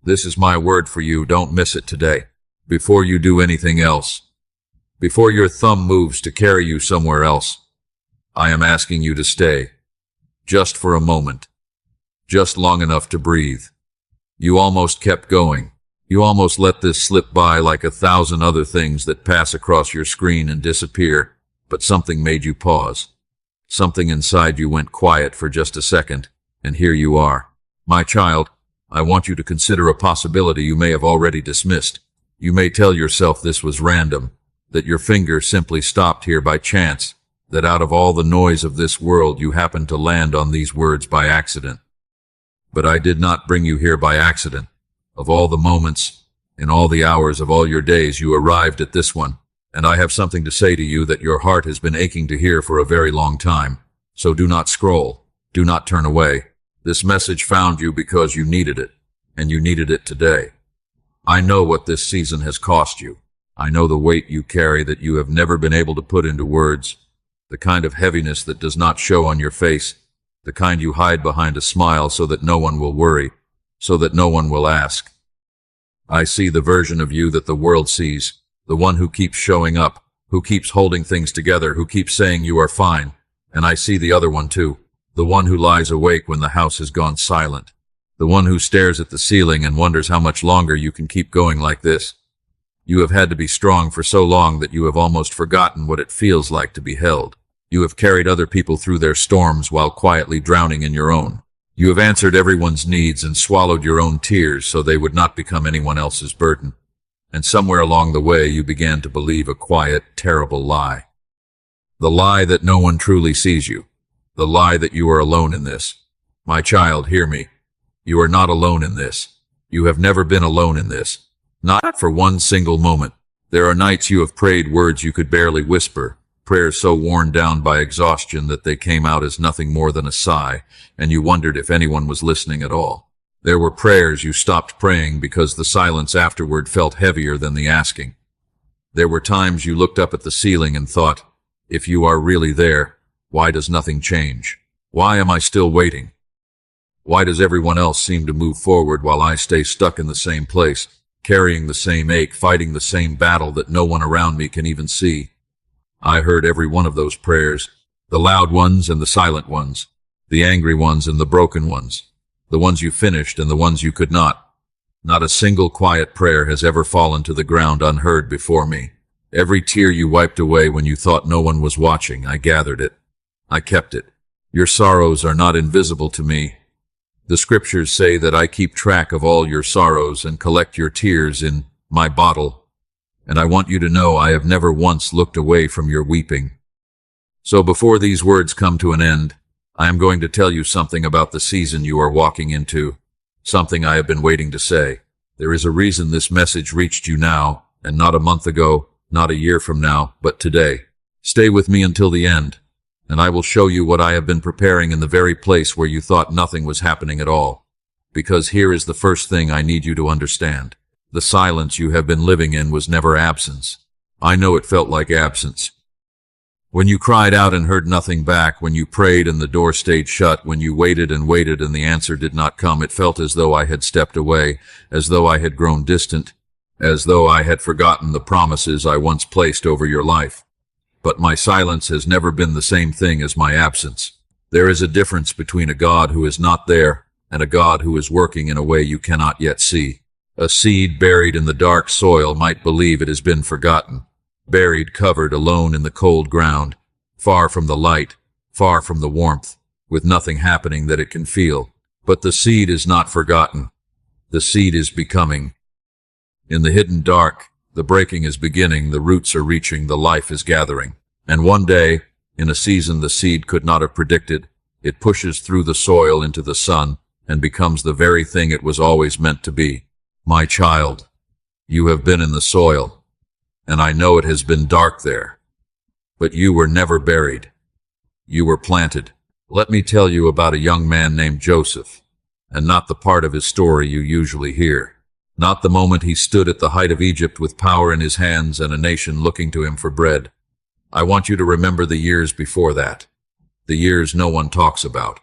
This is my word for you, don't miss it today. Before you do anything else. Before your thumb moves to carry you somewhere else. I am asking you to stay. Just for a moment. Just long enough to breathe. You almost kept going. You almost let this slip by like 1,000 other things that pass across your screen and disappear, but something made you pause. Something inside you went quiet for just a second, and here you are. My child, I want you to consider a possibility you may have already dismissed. You may tell yourself this was random, that your finger simply stopped here by chance, that out of all the noise of this world you happened to land on these words by accident. But I did not bring you here by accident. Of all the moments, in all the hours of all your days, you arrived at this one, and I have something to say to you that your heart has been aching to hear for a very long time. So do not scroll. Do not turn away. This message found you because you needed it, and you needed it today. I know what this season has cost you. I know the weight you carry that you have never been able to put into words, the kind of heaviness that does not show on your face, the kind you hide behind a smile so that no one will worry, so that no one will ask. I see the version of you that the world sees, the one who keeps showing up, who keeps holding things together, who keeps saying you are fine, and I see the other one too, the one who lies awake when the house has gone silent, the one who stares at the ceiling and wonders how much longer you can keep going like this. You have had to be strong for so long that you have almost forgotten what it feels like to be held. You have carried other people through their storms while quietly drowning in your own. You have answered everyone's needs and swallowed your own tears so they would not become anyone else's burden. And somewhere along the way you began to believe a quiet, terrible lie. The lie that no one truly sees you. The lie that you are alone in this. My child, hear me. You are not alone in this. You have never been alone in this. Not for one single moment. There are nights you have prayed words you could barely whisper, prayers so worn down by exhaustion that they came out as nothing more than a sigh, and you wondered if anyone was listening at all. There were prayers you stopped praying because the silence afterward felt heavier than the asking. There were times you looked up at the ceiling and thought, if you are really there, why does nothing change? Why am I still waiting? Why does everyone else seem to move forward while I stay stuck in the same place, carrying the same ache, fighting the same battle that no one around me can even see? I heard every one of those prayers, the loud ones and the silent ones, the angry ones and the broken ones, the ones you finished and the ones you could not. Not a single quiet prayer has ever fallen to the ground unheard before me. Every tear you wiped away when you thought no one was watching, I gathered it. I kept it. Your sorrows are not invisible to me. The scriptures say that I keep track of all your sorrows and collect your tears in my bottle. And I want you to know I have never once looked away from your weeping. So before these words come to an end, I am going to tell you something about the season you are walking into, something I have been waiting to say. There is a reason this message reached you now, and not a month ago, not a year from now, but today. Stay with me until the end, and I will show you what I have been preparing in the very place where you thought nothing was happening at all. Because here is the first thing I need you to understand. The silence you have been living in was never absence. I know it felt like absence. When you cried out and heard nothing back, when you prayed and the door stayed shut, when you waited and waited and the answer did not come, it felt as though I had stepped away, as though I had grown distant, as though I had forgotten the promises I once placed over your life. But my silence has never been the same thing as my absence. There is a difference between a God who is not there and a God who is working in a way you cannot yet see. A seed buried in the dark soil might believe it has been forgotten, buried, covered, alone in the cold ground, far from the light, far from the warmth, with nothing happening that it can feel. But the seed is not forgotten. The seed is becoming. In the hidden dark, the breaking is beginning, the roots are reaching, the life is gathering. And one day, in a season the seed could not have predicted, it pushes through the soil into the sun and becomes the very thing it was always meant to be. My child, you have been in the soil, and I know it has been dark there. But you were never buried. You were planted. Let me tell you about a young man named Joseph, and not the part of his story you usually hear. Not the moment he stood at the height of Egypt with power in his hands and a nation looking to him for bread. I want you to remember the years before that, the years no one talks about.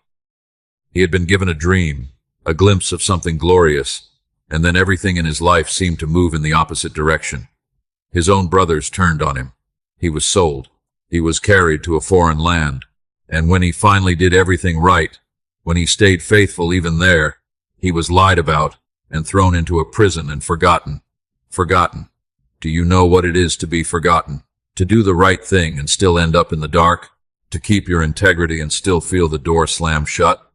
He had been given a dream, a glimpse of something glorious, and then everything in his life seemed to move in the opposite direction. His own brothers turned on him. He was sold. He was carried to a foreign land. And when he finally did everything right, when he stayed faithful even there, he was lied about and thrown into a prison and forgotten. Forgotten. Do you know what it is to be forgotten? To do the right thing and still end up in the dark? To keep your integrity and still feel the door slam shut?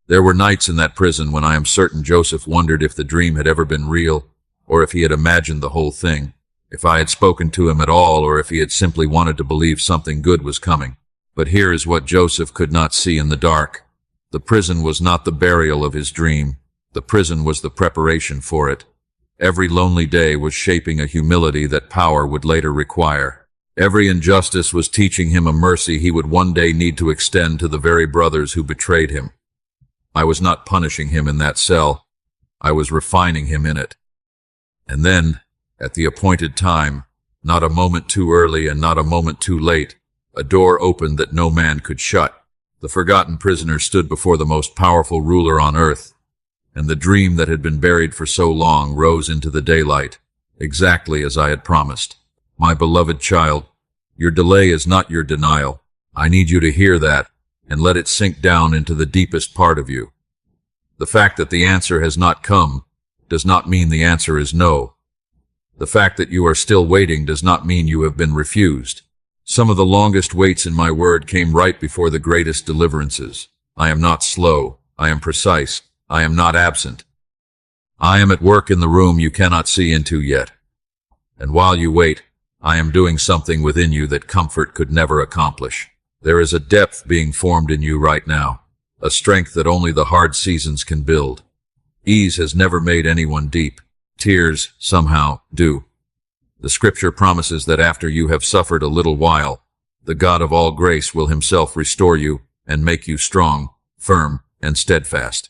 There were nights in that prison when I am certain Joseph wondered if the dream had ever been real, or if he had imagined the whole thing, if I had spoken to him at all, or if he had simply wanted to believe something good was coming. But here is what Joseph could not see in the dark. The prison was not the burial of his dream. The prison was the preparation for it. Every lonely day was shaping a humility that power would later require. Every injustice was teaching him a mercy he would one day need to extend to the very brothers who betrayed him. I was not punishing him in that cell. I was refining him in it. And then, at the appointed time, not a moment too early and not a moment too late, a door opened that no man could shut. The forgotten prisoner stood before the most powerful ruler on earth, and the dream that had been buried for so long rose into the daylight, exactly as I had promised. My beloved child, your delay is not your denial. I need you to hear that, and let it sink down into the deepest part of you. The fact that the answer has not come does not mean the answer is no. The fact that you are still waiting does not mean you have been refused. Some of the longest waits in my word came right before the greatest deliverances. I am not slow. I am precise. I am not absent. I am at work in the room you cannot see into yet. And while you wait, I am doing something within you that comfort could never accomplish. There is a depth being formed in you right now, a strength that only the hard seasons can build. Ease has never made anyone deep. Tears, somehow, do. The scripture promises that after you have suffered a little while, the God of all grace will himself restore you and make you strong, firm, and steadfast.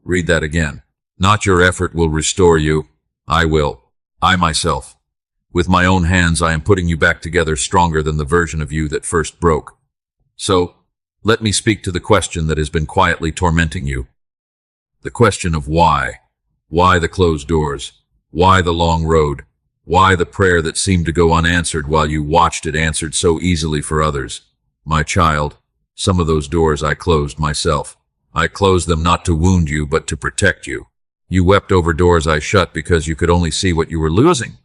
Read that again. Not your effort will restore you. I will. I myself. With my own hands I am putting you back together stronger than the version of you that first broke. So, let me speak to the question that has been quietly tormenting you. The question of why. Why the closed doors? Why the long road? Why the prayer that seemed to go unanswered while you watched it answered so easily for others? My child, some of those doors I closed myself. I closed them not to wound you, but to protect you. You wept over doors I shut because you could only see what you were losing.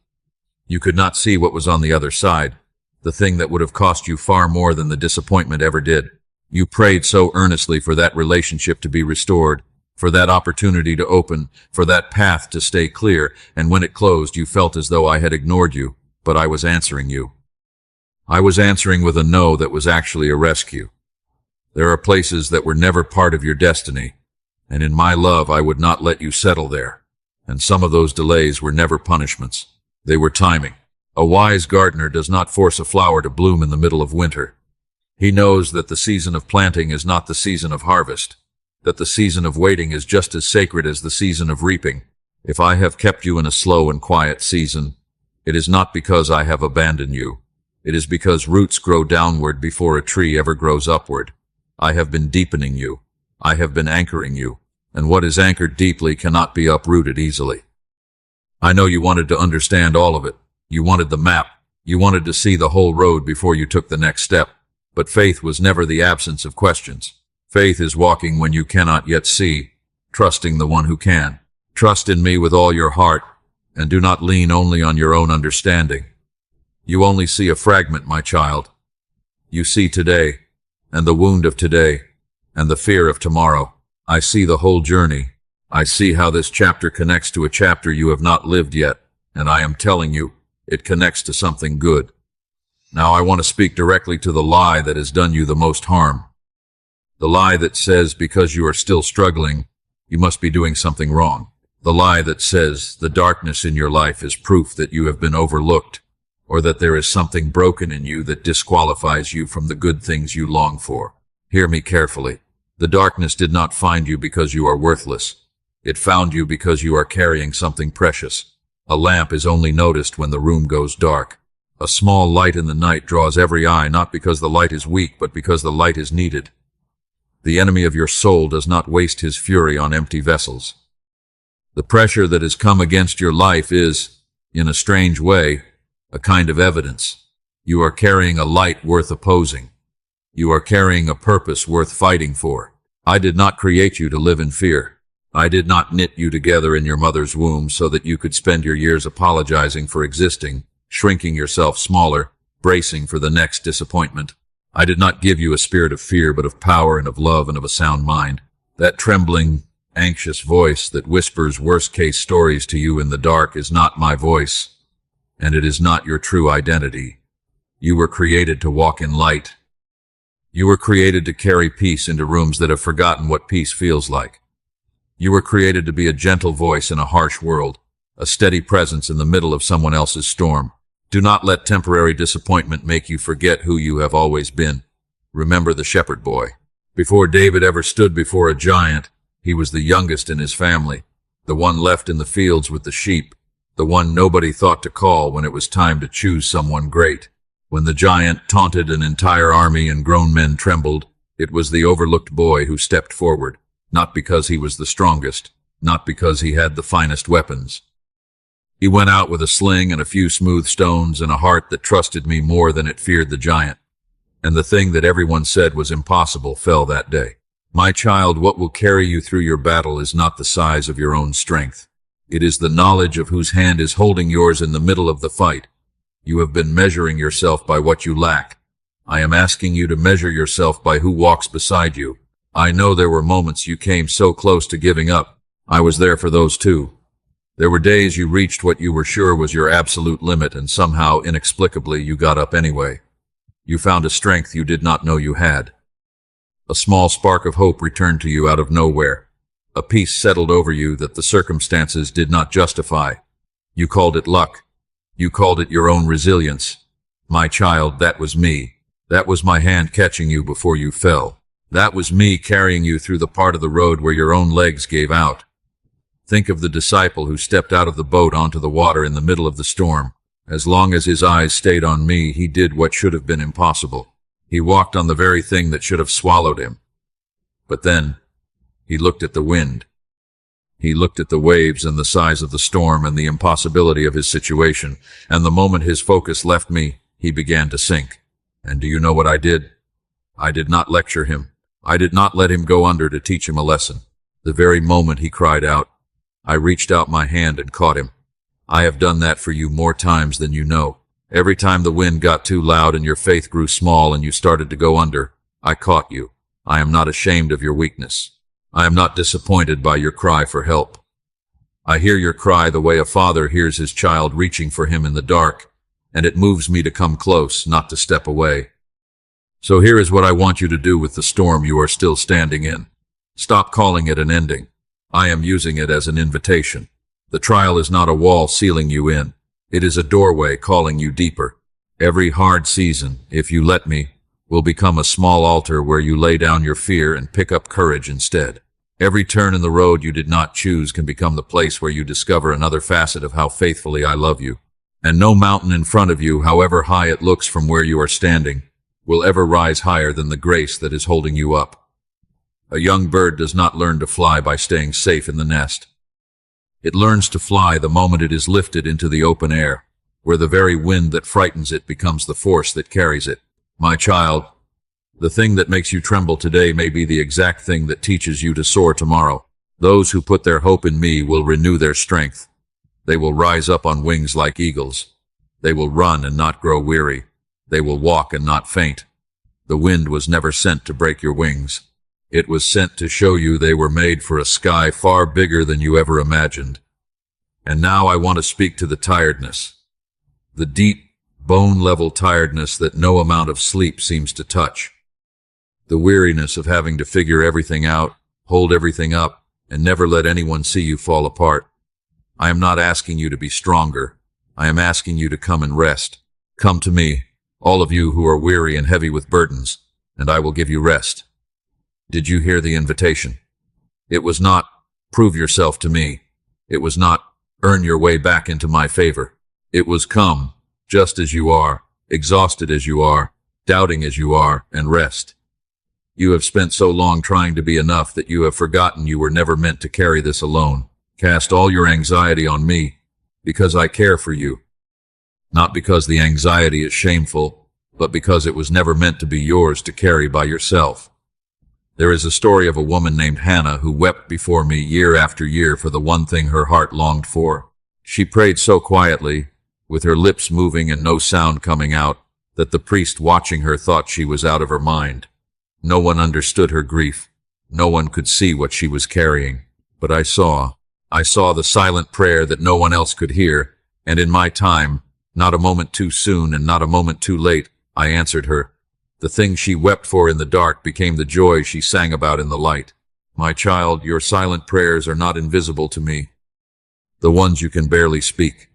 You could not see what was on the other side, the thing that would have cost you far more than the disappointment ever did. You prayed so earnestly for that relationship to be restored, for that opportunity to open, for that path to stay clear, and when it closed you felt as though I had ignored you, but I was answering you. I was answering with a no that was actually a rescue. There are places that were never part of your destiny, and in my love I would not let you settle there. And some of those delays were never punishments. They were timing. A wise gardener does not force a flower to bloom in the middle of winter. He knows that the season of planting is not the season of harvest, that the season of waiting is just as sacred as the season of reaping. If I have kept you in a slow and quiet season, it is not because I have abandoned you. It is because roots grow downward before a tree ever grows upward. I have been deepening you. I have been anchoring you, and what is anchored deeply cannot be uprooted easily. I know you wanted to understand all of it. You wanted the map. You wanted to see the whole road before you took the next step. But faith was never the absence of questions. Faith is walking when you cannot yet see, trusting the one who can. Trust in me with all your heart, and do not lean only on your own understanding. You only see a fragment, my child. You see today, and the wound of today, and the fear of tomorrow. I see the whole journey. I see how this chapter connects to a chapter you have not lived yet, and I am telling you, it connects to something good. Now I want to speak directly to the lie that has done you the most harm. The lie that says because you are still struggling, you must be doing something wrong. The lie that says the darkness in your life is proof that you have been overlooked, or that there is something broken in you that disqualifies you from the good things you long for. Hear me carefully. The darkness did not find you because you are worthless. It found you because you are carrying something precious. A lamp is only noticed when the room goes dark. A small light in the night draws every eye not because the light is weak, but because the light is needed. The enemy of your soul does not waste his fury on empty vessels. The pressure that has come against your life is, in a strange way, a kind of evidence. You are carrying a light worth opposing. You are carrying a purpose worth fighting for. I did not create you to live in fear. I did not knit you together in your mother's womb so that you could spend your years apologizing for existing, shrinking yourself smaller, bracing for the next disappointment. I did not give you a spirit of fear, but of power and of love and of a sound mind. That trembling, anxious voice that whispers worst-case stories to you in the dark is not my voice, and it is not your true identity. You were created to walk in light. You were created to carry peace into rooms that have forgotten what peace feels like. You were created to be a gentle voice in a harsh world, a steady presence in the middle of someone else's storm. Do not let temporary disappointment make you forget who you have always been. Remember the shepherd boy. Before David ever stood before a giant, he was the youngest in his family, the one left in the fields with the sheep, the one nobody thought to call when it was time to choose someone great. When the giant taunted an entire army and grown men trembled, it was the overlooked boy who stepped forward, not because he was the strongest, not because he had the finest weapons. He went out with a sling and a few smooth stones and a heart that trusted me more than it feared the giant. And the thing that everyone said was impossible fell that day. My child, what will carry you through your battle is not the size of your own strength. It is the knowledge of whose hand is holding yours in the middle of the fight. You have been measuring yourself by what you lack. I am asking you to measure yourself by who walks beside you. I know there were moments you came so close to giving up. I was there for those too. There were days you reached what you were sure was your absolute limit, and somehow, inexplicably, you got up anyway. You found a strength you did not know you had. A small spark of hope returned to you out of nowhere. A peace settled over you that the circumstances did not justify. You called it luck. You called it your own resilience. My child, that was me. That was my hand catching you before you fell. That was me carrying you through the part of the road where your own legs gave out. Think of the disciple who stepped out of the boat onto the water in the middle of the storm. As long as his eyes stayed on me, he did what should have been impossible. He walked on the very thing that should have swallowed him. But then, he looked at the wind. He looked at the waves and the size of the storm and the impossibility of his situation, and the moment his focus left me, he began to sink. And do you know what I did? I did not lecture him. I did not let him go under to teach him a lesson. The very moment he cried out, I reached out my hand and caught him. I have done that for you more times than you know. Every time the wind got too loud and your faith grew small and you started to go under, I caught you. I am not ashamed of your weakness. I am not disappointed by your cry for help. I hear your cry the way a father hears his child reaching for him in the dark, and it moves me to come close, not to step away. So here is what I want you to do with the storm you are still standing in. Stop calling it an ending. I am using it as an invitation. The trial is not a wall sealing you in. It is a doorway calling you deeper. Every hard season, if you let me, will become a small altar where you lay down your fear and pick up courage instead. Every turn in the road you did not choose can become the place where you discover another facet of how faithfully I love you. And no mountain in front of you, however high it looks from where you are standing, will ever rise higher than the grace that is holding you up. A young bird does not learn to fly by staying safe in the nest. It learns to fly the moment it is lifted into the open air, where the very wind that frightens it becomes the force that carries it. My child, the thing that makes you tremble today may be the exact thing that teaches you to soar tomorrow. Those who put their hope in me will renew their strength. They will rise up on wings like eagles. They will run and not grow weary. They will walk and not faint. The wind was never sent to break your wings. It was sent to show you they were made for a sky far bigger than you ever imagined. And now I want to speak to the tiredness. The deep, bone-level tiredness that no amount of sleep seems to touch. The weariness of having to figure everything out, hold everything up, and never let anyone see you fall apart. I am not asking you to be stronger. I am asking you to come and rest. Come to me, all of you who are weary and heavy with burdens, and I will give you rest. Did you hear the invitation? It was not, prove yourself to me. It was not, earn your way back into my favor. It was, come, just as you are, exhausted as you are, doubting as you are, and rest. You have spent so long trying to be enough that you have forgotten you were never meant to carry this alone. Cast all your anxiety on me, because I care for you. Not because the anxiety is shameful, but because it was never meant to be yours to carry by yourself. There is a story of a woman named Hannah who wept before me year after year for the one thing her heart longed for. She prayed so quietly, with her lips moving and no sound coming out, that the priest watching her thought she was out of her mind. No one understood her grief. No one could see what she was carrying. But I saw the silent prayer that no one else could hear, and in my time, not a moment too soon and not a moment too late, I answered her. The thing she wept for in the dark became the joy she sang about in the light. My child, your silent prayers are not invisible to me. The ones you can barely speak.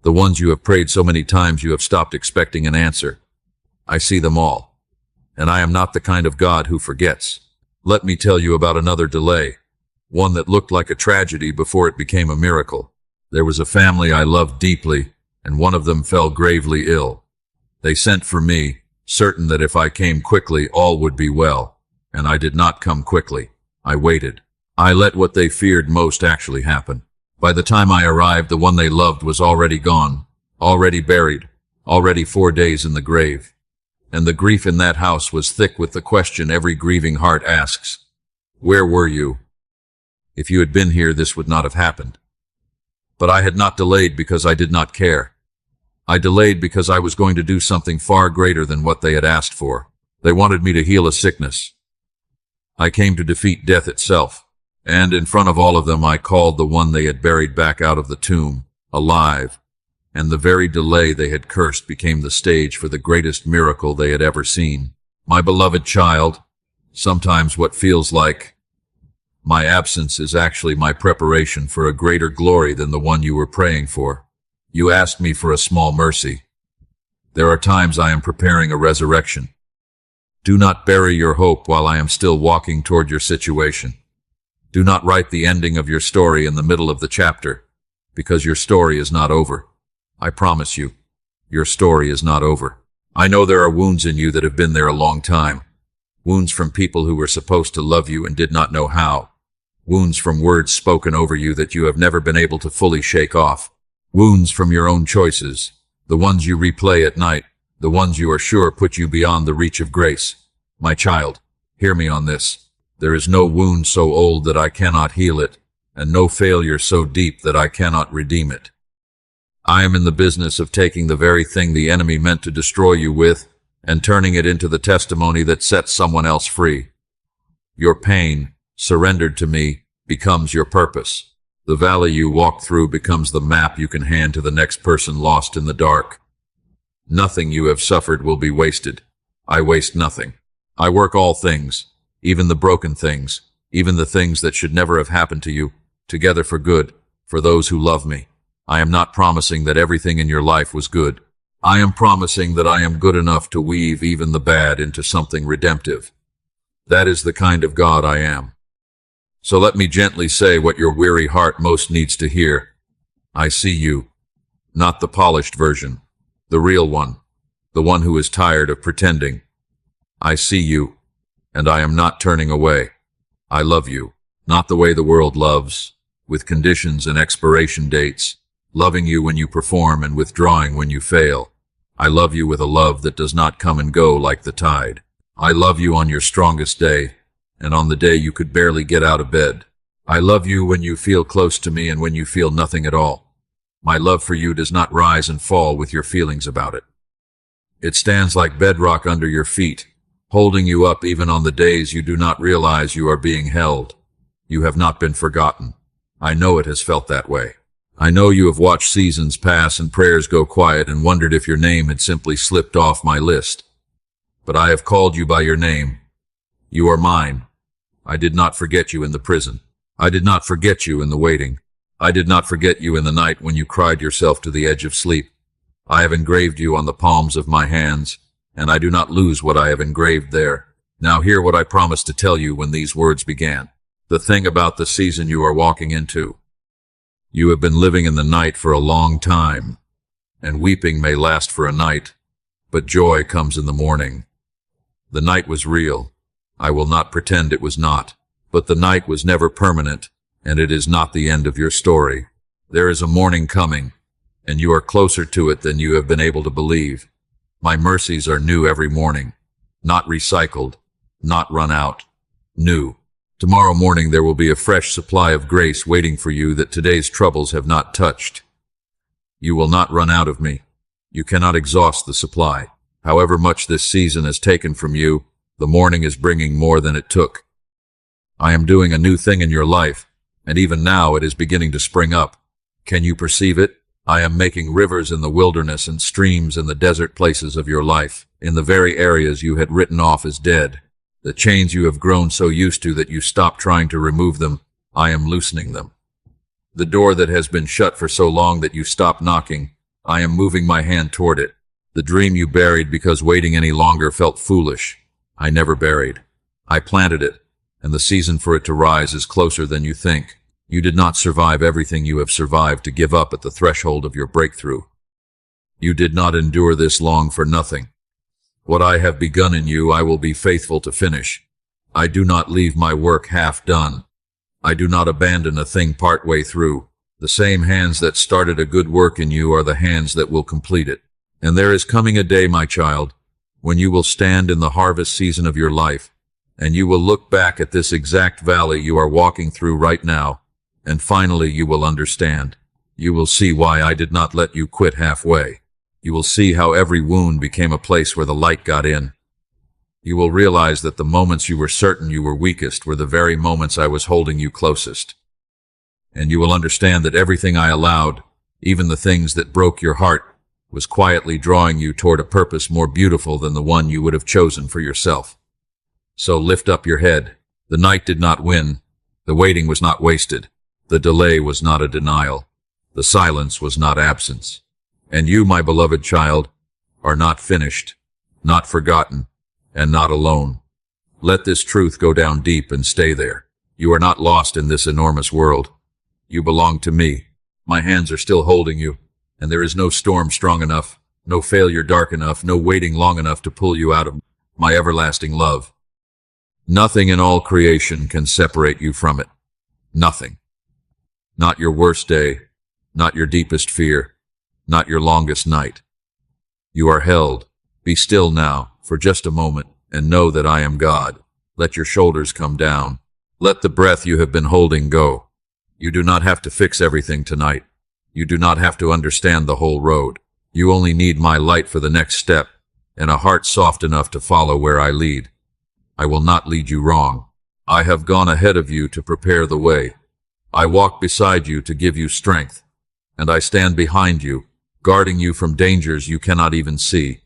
The ones you have prayed so many times you have stopped expecting an answer. I see them all. And I am not the kind of God who forgets. Let me tell you about another delay. One that looked like a tragedy before it became a miracle. There was a family I loved deeply, and one of them fell gravely ill. They sent for me, certain that if I came quickly all would be well, and I did not come quickly. I waited. I let what they feared most actually happen. By the time I arrived, the one they loved was already gone, already buried, already 4 days in the grave. And the grief in that house was thick with the question every grieving heart asks. Where were you? If you had been here, this would not have happened. But I had not delayed because I did not care. I delayed because I was going to do something far greater than what they had asked for. They wanted me to heal a sickness. I came to defeat death itself, and in front of all of them I called the one they had buried back out of the tomb, alive, and the very delay they had cursed became the stage for the greatest miracle they had ever seen. My beloved child, sometimes what feels like my absence is actually my preparation for a greater glory than the one you were praying for. You asked me for a small mercy. There are times I am preparing a resurrection. Do not bury your hope while I am still walking toward your situation. Do not write the ending of your story in the middle of the chapter, because your story is not over. I promise you, your story is not over. I know there are wounds in you that have been there a long time. Wounds from people who were supposed to love you and did not know how. Wounds from words spoken over you that you have never been able to fully shake off. Wounds from your own choices, the ones you replay at night, the ones you are sure put you beyond the reach of grace. My child, hear me on this. There is no wound so old that I cannot heal it, and no failure so deep that I cannot redeem it. I am in the business of taking the very thing the enemy meant to destroy you with, and turning it into the testimony that sets someone else free. Your pain, surrendered to me, becomes your purpose. The valley you walk through becomes the map you can hand to the next person lost in the dark. Nothing you have suffered will be wasted. I waste nothing. I work all things, even the broken things, even the things that should never have happened to you, together for good, for those who love me. I am not promising that everything in your life was good. I am promising that I am good enough to weave even the bad into something redemptive. That is the kind of God I am. So let me gently say what your weary heart most needs to hear. I see you, not the polished version, the real one, the one who is tired of pretending. I see you, and I am not turning away. I love you, not the way the world loves, with conditions and expiration dates, loving you when you perform and withdrawing when you fail. I love you with a love that does not come and go like the tide. I love you on your strongest day, and on the day you could barely get out of bed. I love you when you feel close to me and when you feel nothing at all. My love for you does not rise and fall with your feelings about it. It stands like bedrock under your feet, holding you up even on the days you do not realize you are being held. You have not been forgotten. I know it has felt that way. I know you have watched seasons pass and prayers go quiet and wondered if your name had simply slipped off my list. But I have called you by your name. You are mine. I did not forget you in the prison. I did not forget you in the waiting. I did not forget you in the night when you cried yourself to the edge of sleep. I have engraved you on the palms of my hands, and I do not lose what I have engraved there. Now hear what I promised to tell you when these words began. The thing about the season you are walking into. You have been living in the night for a long time, and weeping may last for a night, but joy comes in the morning. The night was real. I will not pretend it was not, but the night was never permanent, and it is not the end of your story. There is a morning coming, and you are closer to it than you have been able to believe. My mercies are new every morning, not recycled, not run out, new. Tomorrow morning there will be a fresh supply of grace waiting for you that today's troubles have not touched. You will not run out of me. You cannot exhaust the supply. However much this season has taken from you, the morning is bringing more than it took. I am doing a new thing in your life, and even now it is beginning to spring up. Can you perceive it? I am making rivers in the wilderness and streams in the desert places of your life, in the very areas you had written off as dead. The chains you have grown so used to that you stopped trying to remove them, I am loosening them. The door that has been shut for so long that you stopped knocking, I am moving my hand toward it. The dream you buried because waiting any longer felt foolish, I never buried. I planted it, and the season for it to rise is closer than you think. You did not survive everything you have survived to give up at the threshold of your breakthrough. You did not endure this long for nothing. What I have begun in you, I will be faithful to finish. I do not leave my work half done. I do not abandon a thing partway through. The same hands that started a good work in you are the hands that will complete it. And there is coming a day, my child, when you will stand in the harvest season of your life, and you will look back at this exact valley you are walking through right now, and finally you will understand. You will see why I did not let you quit halfway. You will see how every wound became a place where the light got in. You will realize that the moments you were certain you were weakest were the very moments I was holding you closest. And you will understand that everything I allowed, even the things that broke your heart, was quietly drawing you toward a purpose more beautiful than the one you would have chosen for yourself. So lift up your head. The night did not win. The waiting was not wasted. The delay was not a denial. The silence was not absence. And you, my beloved child, are not finished, not forgotten, and not alone. Let this truth go down deep and stay there. You are not lost in this enormous world. You belong to me. My hands are still holding you, and there is no storm strong enough, no failure dark enough, no waiting long enough to pull you out of my everlasting love. Nothing in all creation can separate you from it. Nothing. Not your worst day, not your deepest fear, not your longest night. You are held. Be still now, for just a moment, and know that I am God. Let your shoulders come down. Let the breath you have been holding go. You do not have to fix everything tonight. You do not have to understand the whole road. You only need my light for the next step, and a heart soft enough to follow where I lead. I will not lead you wrong. I have gone ahead of you to prepare the way. I walk beside you to give you strength, and I stand behind you, guarding you from dangers you cannot even see.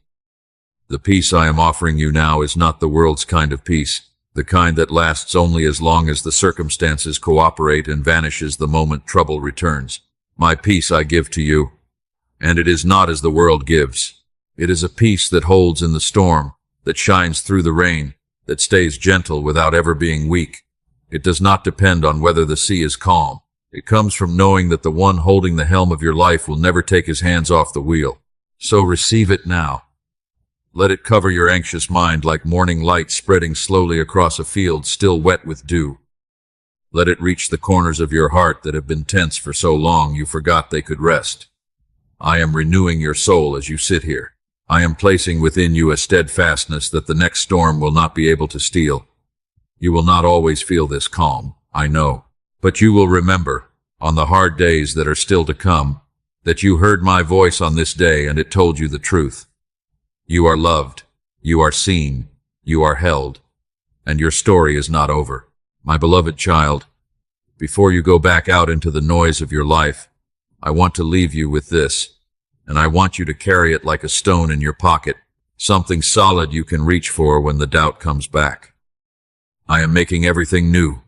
The peace I am offering you now is not the world's kind of peace, the kind that lasts only as long as the circumstances cooperate and vanishes the moment trouble returns. My peace I give to you, and it is not as the world gives. It is a peace that holds in the storm, that shines through the rain, that stays gentle without ever being weak. It does not depend on whether the sea is calm. It comes from knowing that the one holding the helm of your life will never take his hands off the wheel. So receive it now. Let it cover your anxious mind like morning light spreading slowly across a field still wet with dew. Let it reach the corners of your heart that have been tense for so long you forgot they could rest. I am renewing your soul as you sit here. I am placing within you a steadfastness that the next storm will not be able to steal. You will not always feel this calm, I know. But you will remember, on the hard days that are still to come, that you heard my voice on this day and it told you the truth. You are loved, you are seen, you are held, and your story is not over. My beloved child, before you go back out into the noise of your life, I want to leave you with this, and I want you to carry it like a stone in your pocket, something solid you can reach for when the doubt comes back. I am making everything new.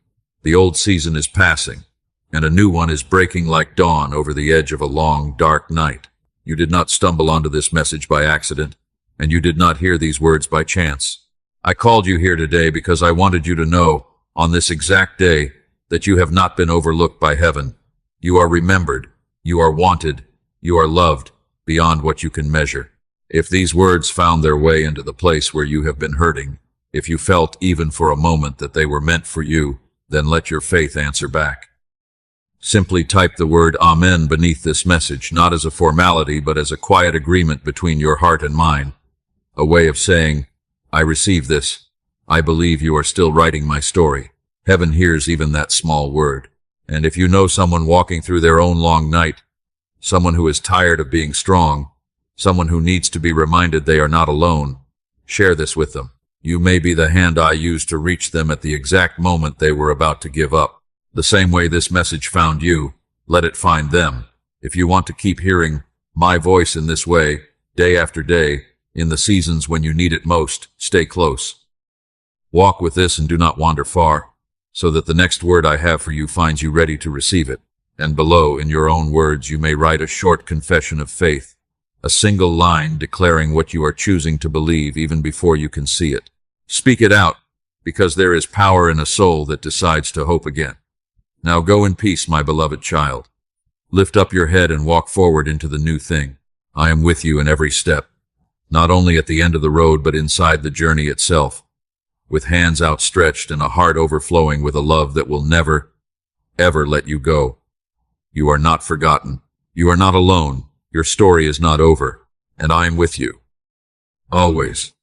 The old season is passing, and a new one is breaking like dawn over the edge of a long, dark night. You did not stumble onto this message by accident, and you did not hear these words by chance. I called you here today because I wanted you to know, on this exact day, that you have not been overlooked by heaven. You are remembered, you are wanted, you are loved, beyond what you can measure. If these words found their way into the place where you have been hurting, if you felt even for a moment that they were meant for you, then let your faith answer back. Simply type the word Amen beneath this message, not as a formality, but as a quiet agreement between your heart and mine. A way of saying, I receive this. I believe you are still writing my story. Heaven hears even that small word. And if you know someone walking through their own long night, someone who is tired of being strong, someone who needs to be reminded they are not alone, share this with them. You may be the hand I used to reach them at the exact moment they were about to give up. The same way this message found you, let it find them. If you want to keep hearing my voice in this way, day after day, in the seasons when you need it most, stay close. Walk with this and do not wander far, so that the next word I have for you finds you ready to receive it. And below, in your own words, you may write a short confession of faith, a single line declaring what you are choosing to believe even before you can see it. Speak it out, because there is power in a soul that decides to hope again. Now go in peace, my beloved child. Lift up your head and walk forward into the new thing. I am with you in every step, not only at the end of the road, but inside the journey itself, with hands outstretched and a heart overflowing with a love that will never, ever let you go. You are not forgotten. You are not alone. Your story is not over, and I am with you. Always.